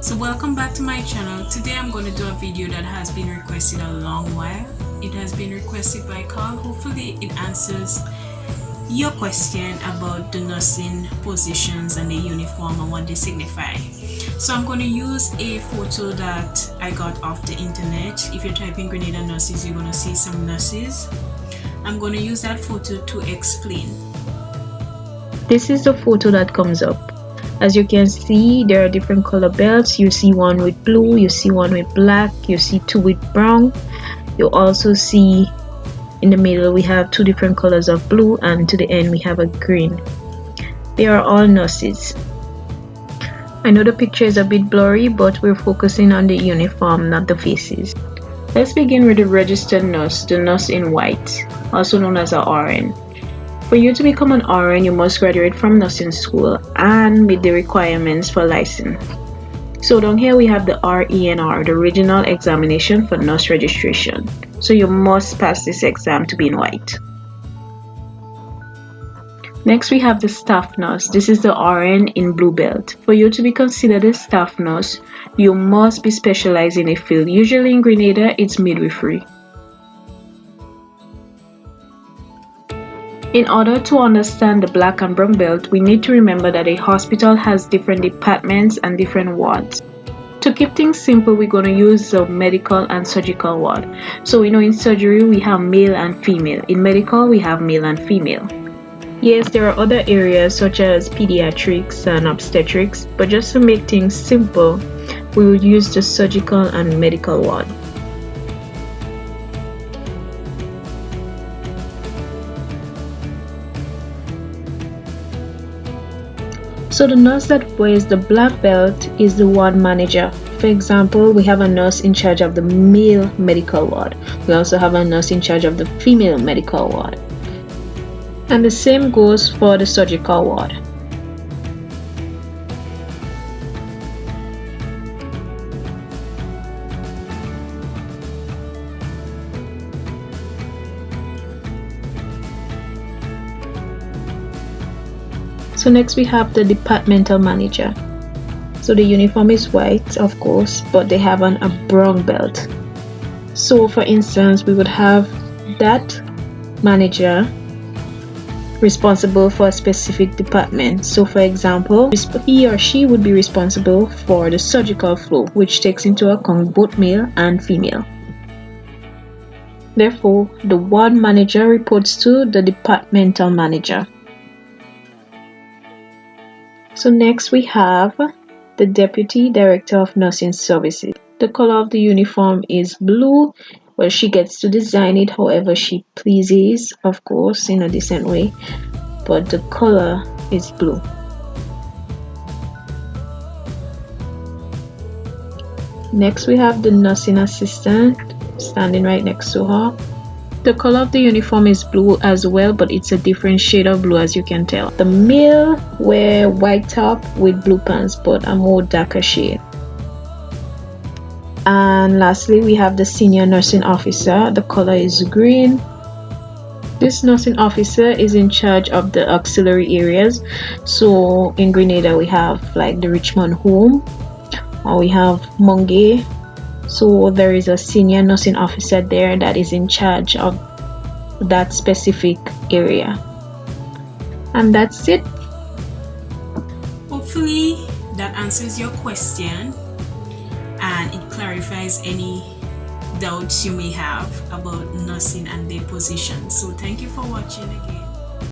So welcome back to my channel. Today I'm going to do a video that has been requested a long while. It has been requested by Carl. Hopefully it answers your question about the nursing positions and the uniform and what they signify. So I'm going to use a photo that I got off the internet. If you're typing Grenada nurses, you're going to see some nurses. I'm going to use that photo to explain. This is the photo that comes up. As you can see, there are different color belts. You see one with blue, you see one with black, you see two with brown. You also see in the middle we have two different colors of blue, and to the end we have a green. They are all nurses. I know the picture is a bit blurry, but we're focusing on the uniform, not the faces. Let's begin with the registered nurse, the nurse in white, also known as a RN. For you to become an RN, you must graduate from nursing school and meet the requirements for license. So down here we have the RENR, the Regional Examination for Nurse Registration. So you must pass this exam to be in white. Next we have the staff nurse. This is the RN in blue belt. For you to be considered a staff nurse, you must be specialized in a field. Usually in Grenada, it's midwifery. In order to understand the black and brown belt, we need to remember that a hospital has different departments and different wards. To keep things simple, we're going to use the medical and surgical ward. So we know in surgery we have male and female. In medical we have male and female. Yes, there are other areas such as pediatrics and obstetrics, but just to make things simple, we would use the surgical and medical ward. So the nurse that wears the black belt is the ward manager. For example, we have a nurse in charge of the male medical ward. We also have a nurse in charge of the female medical ward. And the same goes for the surgical ward. So next we have the Departmental Manager. So the uniform is white, of course, but they have a brown belt. So for instance, we would have that manager responsible for a specific department. So for example, he or she would be responsible for the surgical floor, which takes into account both male and female. Therefore, the ward manager reports to the departmental manager. So next we have the Deputy Director of Nursing Services. The color of the uniform is blue. Well, she gets to design it however she pleases, of course, in a decent way, but the color is blue. Next we have the nursing assistant standing right next to her. The color of the uniform is blue as well, but it's a different shade of blue, as you can tell. The male wear white top with blue pants, but a more darker shade. And lastly, we have the senior nursing officer. The color is green. This nursing officer is in charge of the auxiliary areas. So in Grenada, we have like the Richmond Home, or we have Mungay. So there is a senior nursing officer there that is in charge of that specific area. And that's it. Hopefully that answers your question and it clarifies any doubts you may have about nursing and their position. So thank you for watching again.